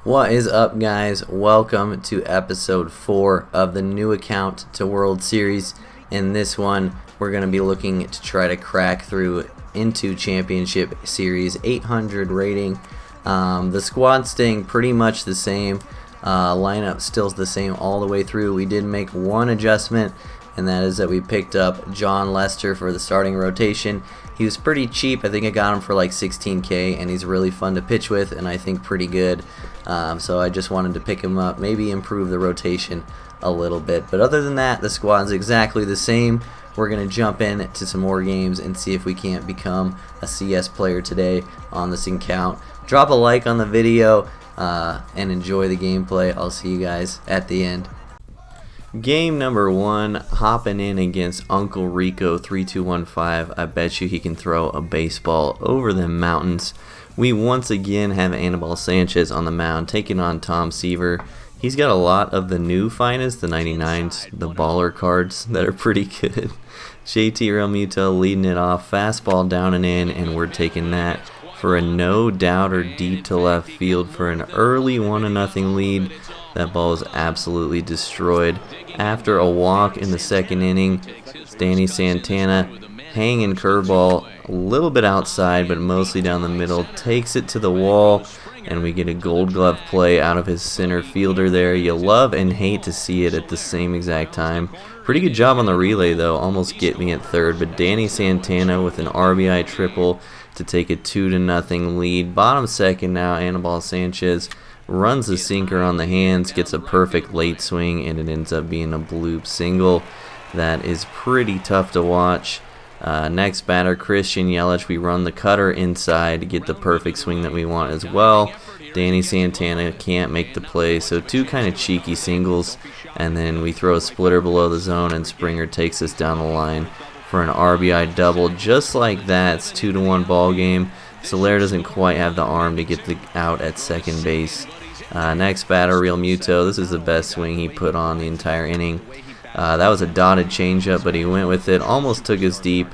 What is up, guys? Welcome to episode 4 of the new account to World Series. In this one, we're going to be looking to try to crack through into Championship Series 800 rating. The squad staying pretty much the same. Lineup still the same all the way through. We did make one adjustment, and that is that we picked up John Lester for the starting rotation. He was pretty cheap. I think I got him for like 16K, and he's really fun to pitch with, and I think pretty good. So I just wanted to pick him up, maybe improve the rotation a little bit. But other than that, the squad's exactly the same. We're going to jump in to some more games and see if we can't become a CS player today on this account. Drop a like on the video and enjoy the gameplay. I'll see you guys at the end. Game number 1, hopping in against Uncle Rico 3215. I bet you he can throw a baseball over the mountains. We once again have Anibal Sanchez on the mound taking on Tom Seaver. He's got a lot of the new finest, the 99s, the baller cards that are pretty good. JT Realmuto leading it off, fastball down and in, and we're taking that for a no-doubter deep to left field for an early 1-0 lead. That ball is absolutely destroyed. After a walk in the second inning, Danny Santana hanging curveball a little bit outside but mostly down the middle, takes it to the wall, and we get a gold glove play out of his center fielder there. You love and hate to see it at the same exact time. Pretty good job on the relay though, almost get me at third, but Danny Santana with an RBI triple to take a 2-0 lead. Bottom second now, Anibal Sanchez runs the sinker on the hands, gets a perfect late swing, and it ends up being a bloop single. That is pretty tough to watch. Next batter, Christian Yelich. We run the cutter inside to get the perfect swing that we want as well. Danny Santana can't make the play, so two kind of cheeky singles, and then we throw a splitter below the zone, and Springer takes us down the line for an RBI double. Just like that, it's 2-1 ball game. Soler doesn't quite have the arm to get the out at second base. Next batter, Realmuto. This is the best swing he put on the entire inning. That was a dotted changeup, but he went with it. Almost took us deep,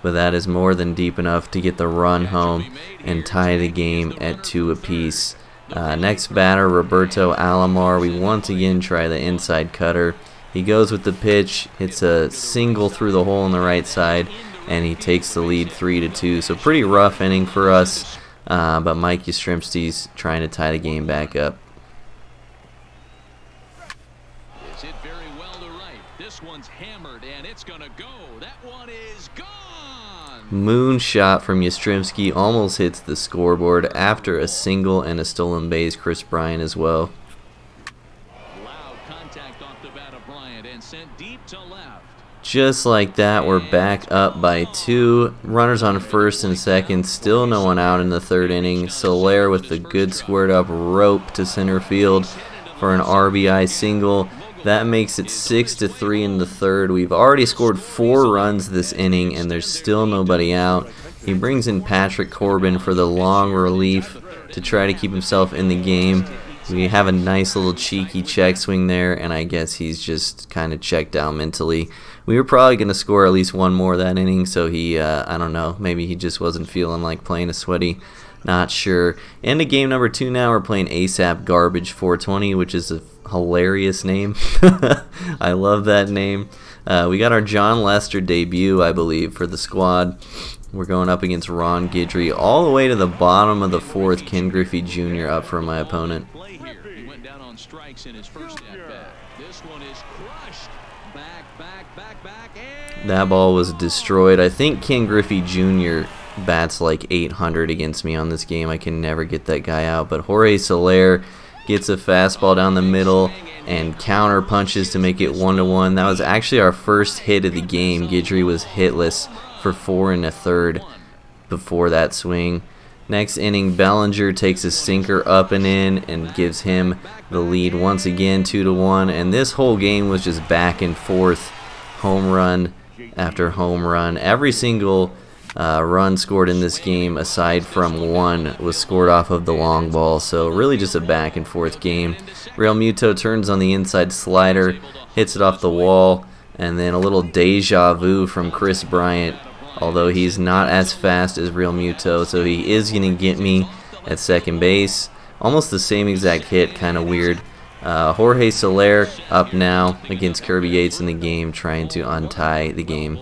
but that is more than deep enough to get the run home and tie the game at 2 apiece. Next batter, Roberto Alomar. We once again try the inside cutter. He goes with the pitch, hits a single through the hole on the right side, and he takes the lead 3-2. So pretty rough inning for us, but Mike Yastrzemski's trying to tie the game back up. It's hit very well to right. This one's hammered, and it's going to go. That one is gone. Moonshot from Yastrzemski almost hits the scoreboard after a single and a stolen base. Chris Bryant as well. Loud contact off the bat of Bryant and sent deep to left. Just like that, we're back up by 2. Runners on first and second. Still no one out in the third inning. Soler with the good squared up rope to center field for an RBI single. That makes it 6-3 in the third. We've already scored 4 runs this inning, and there's still nobody out. He brings in Patrick Corbin for the long relief to try to keep himself in the game. We have a nice little cheeky check swing there, and I guess he's just kind of checked out mentally. We were probably going to score at least one more that inning, so he, I don't know, maybe he just wasn't feeling like playing a sweaty. Not sure. Into game number 2 now. We're playing ASAP Garbage 420, which is a hilarious name. I love that name. We got our John Lester debut, I believe, for the squad. We're going up against Ron Guidry all the way to the bottom of the 4th. Ken Griffey Jr. up for my opponent. He went down on strikes in his first at-bat. This one is crushed. Back, and That ball was destroyed. I think Ken Griffey Jr. bats like 800 against me on this game. I can never get that guy out. But Jorge Soler gets a fastball down the middle and counter punches to make it 1-1. That was actually our first hit of the game. Guidry was hitless for 4 1/3 before that swing. Next inning, Bellinger takes a sinker up and in and gives him the lead once again, 2-1. And this whole game was just back and forth, home run after home run. Every single run scored in this game, aside from one, was scored off of the long ball. So really just a back and forth game. Realmuto turns on the inside slider, hits it off the wall, and then a little deja vu from Chris Bryant. Although he's not as fast as Realmuto, so he is going to get me at second base. Almost the same exact hit, kind of weird. Jorge Soler up now against Kirby Yates in the game, trying to untie the game.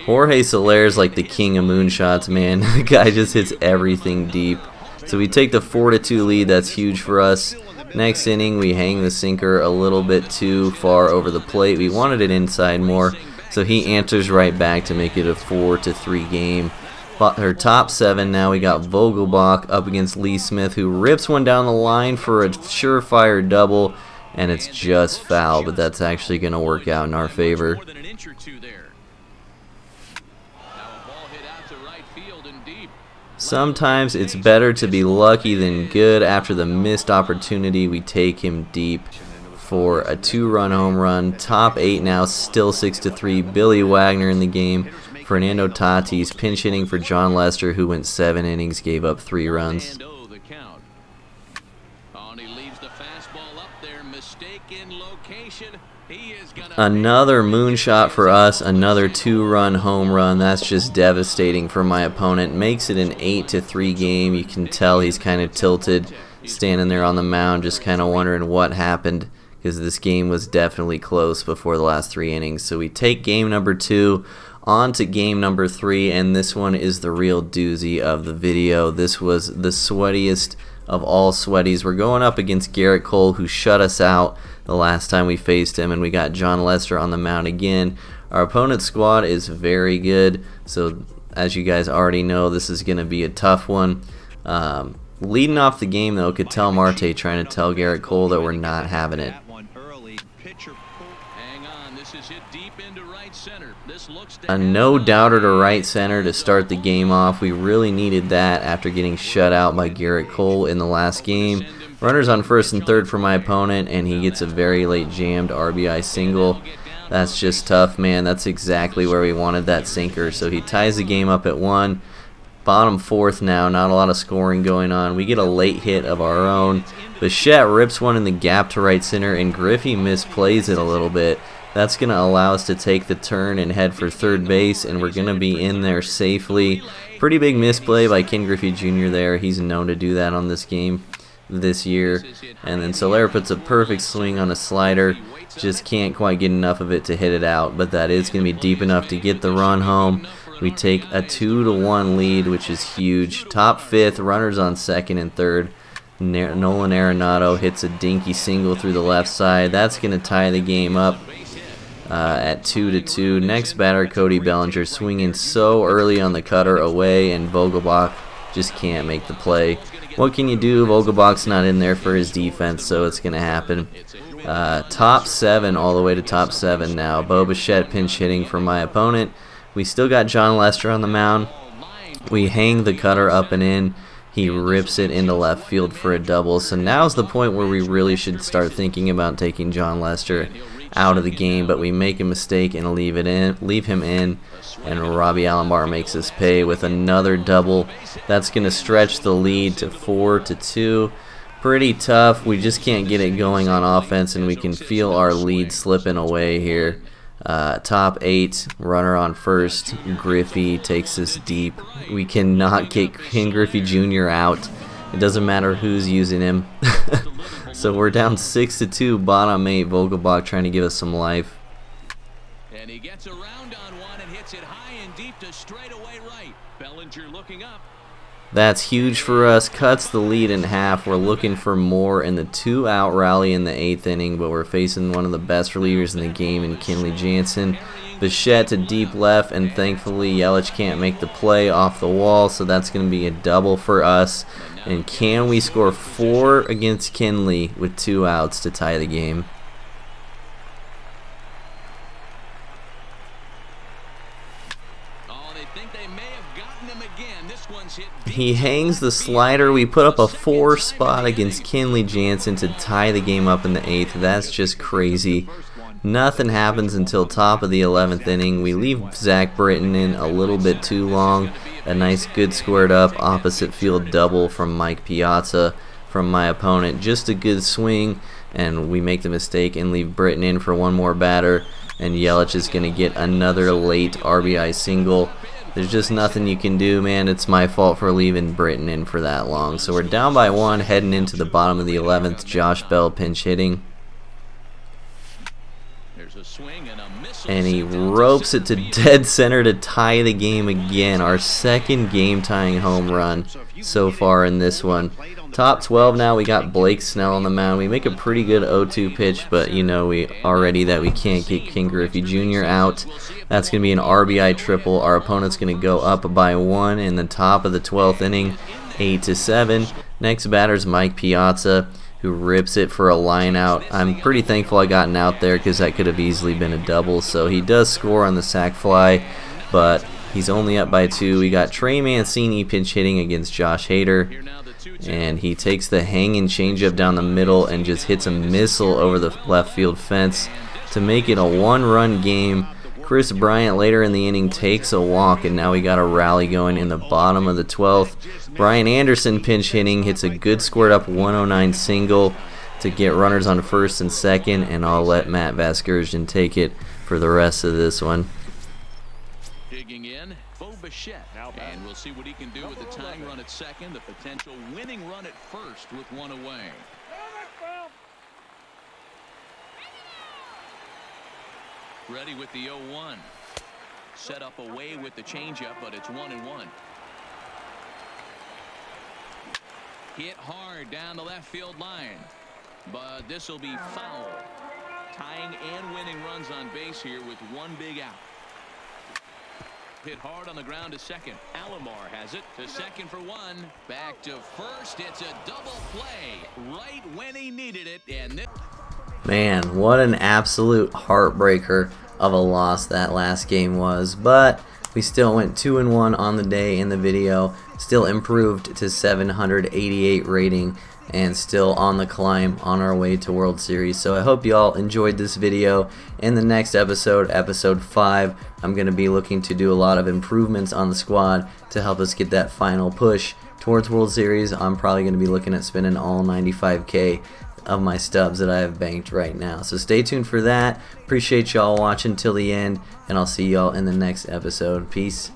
Jorge Soler is like the king of moonshots, man. The guy just hits everything deep. So we take the 4-2 lead. That's huge for us. Next inning, we hang the sinker a little bit too far over the plate. We wanted it inside more, so he answers right back to make it a 4-3 game. Her top 7 now. We got Vogelbach up against Lee Smith, who rips one down the line for a surefire double, and it's just foul, but that's actually going to work out in our favor. Sometimes it's better to be lucky than good. After the missed opportunity, we take him deep for a 2-run home run. Top 8 now, still 6-3. Billy Wagner in the game. Fernando Tatis pinch hitting for John Lester, who went 7 innings, gave up 3 runs. Another moonshot for us, another 2-run home run. That's just devastating for my opponent. Makes it an 8-3 game. You can tell he's kind of tilted, standing there on the mound, just kind of wondering what happened, because this game was definitely close before the last 3 innings. So we take game number 2. On to game number 3, and this one is the real doozy of the video. This was the sweatiest of all sweaties. We're going up against Garrett Cole, who shut us out the last time we faced him, and we got John Lester on the mound again. Our opponent's squad is very good, so as you guys already know, this is going to be a tough one. Leading off the game, though, Ketel Marte trying to tell Garrett Cole that we're not having it. A no-doubter to right center to start the game off. We really needed that after getting shut out by Garrett Cole in the last game. Runners on first and third for my opponent, and he gets a very late jammed RBI single. That's just tough, man. That's exactly where we wanted that sinker. So he ties the game up at 1. Bottom 4th now, not a lot of scoring going on. We get a late hit of our own. Bichette rips one in the gap to right center, and Griffey misplays it a little bit. That's going to allow us to take the turn and head for third base, and we're going to be in there safely. Pretty big misplay by Ken Griffey Jr. there. He's known to do that on this game this year. And then Soler puts a perfect swing on a slider. Just can't quite get enough of it to hit it out, but that is going to be deep enough to get the run home. We take a 2-1 lead, which is huge. Top 5th, runners on second and third. Nolan Arenado hits a dinky single through the left side. That's going to tie the game up at 2-2. Next batter, Cody Bellinger, swinging so early on the cutter away, and Vogelbach just can't make the play. What can you do? Vogelbach's not in there for his defense, so it's going to happen. Top 7, all the way to top 7 now. Bo Bichette pinch hitting for my opponent. We still got John Lester on the mound. We hang the cutter up and in. He rips it into left field for a double. So now's the point where we really should start thinking about taking John Lester out of the game, but we make a mistake and leave him in, and Robbie Alomar makes us pay with another double. That's going to stretch the lead to 4-2. Pretty tough. We just can't get it going on offense, and we can feel our lead slipping away here. Top 8, runner on first. Griffey takes us deep. We cannot get Ken Griffey Jr. out. It doesn't matter who's using him. So we're down 6-2, bottom 8. Vogelbach trying to give us some life. And he gets around on one and hits it high and deep to straightaway right. Bellinger looking up. That's huge for us. Cuts the lead in half. We're looking for more in the 2-out rally in the 8th inning, but we're facing one of the best relievers in the game in Kenley Jansen. Bichette to deep left, and thankfully Yelich can't make the play off the wall, so that's going to be a double for us. And can we score 4 against Kenley with 2 outs to tie the game? He hangs the slider. We put up a 4 spot against Kenley Jansen to tie the game up in the 8th. That's just crazy. Nothing happens until top of the 11th inning. We leave Zach Britton in a little bit too long. A nice good squared up opposite field double from Mike Piazza from my opponent. Just a good swing, and we make the mistake and leave Britton in for one more batter. And Yelich is going to get another late RBI single. there's just nothing you can do, man. It's my fault for leaving Britton in for that long. So we're down by 1, heading into the bottom of the 11th. Josh Bell pinch hitting. And he ropes it to dead center to tie the game again. Our second game-tying home run so far in this one. Top 12 now, we got Blake Snell on the mound. We make a pretty good 0-2 pitch, but you know we can't get King Griffey Jr. out. That's going to be an RBI triple. Our opponent's going to go up by 1 in the top of the 12th inning, 8-7. Next batter's Mike Piazza, who rips it for a line out. I'm pretty thankful I got an out there because that could have easily been a double. So he does score on the sac fly, but he's only up by 2. We got Trey Mancini pinch hitting against Josh Hader, and he takes the hanging changeup down the middle and just hits a missile over the left field fence to make it a 1-run game. Chris Bryant later in the inning takes a walk, and now we got a rally going in the bottom of the 12th. Brian Anderson pinch hitting, hits a good squared up 109 single to get runners on first and second, and I'll let Matt Vasgersian take it for the rest of this one. Digging in, Bo Bichette, and we'll see what he can do with the tying run at second, the potential winning run at first with 1 away. Ready with the 0-1. Set up away with the changeup, but it's 1-1. Hit hard down the left field line, but this will be foul. Tying and winning runs on base here with 1 big out. Hit hard on the ground to second. Alomar has it to second for 1. Back to first. It's a double play right when he needed it. And this Man, what an absolute heartbreaker of a loss that last game was. But we still went 2-1 on the day in the video. Still improved to 788 rating and still on the climb on our way to World Series. So I hope y'all enjoyed this video. In the next episode, episode 5, I'm going to be looking to do a lot of improvements on the squad to help us get that final push towards World Series. I'm probably going to be looking at spending all 95K of my stubs that I have banked right now. So stay tuned for that. Appreciate y'all watching till the end, and I'll see y'all in the next episode. Peace.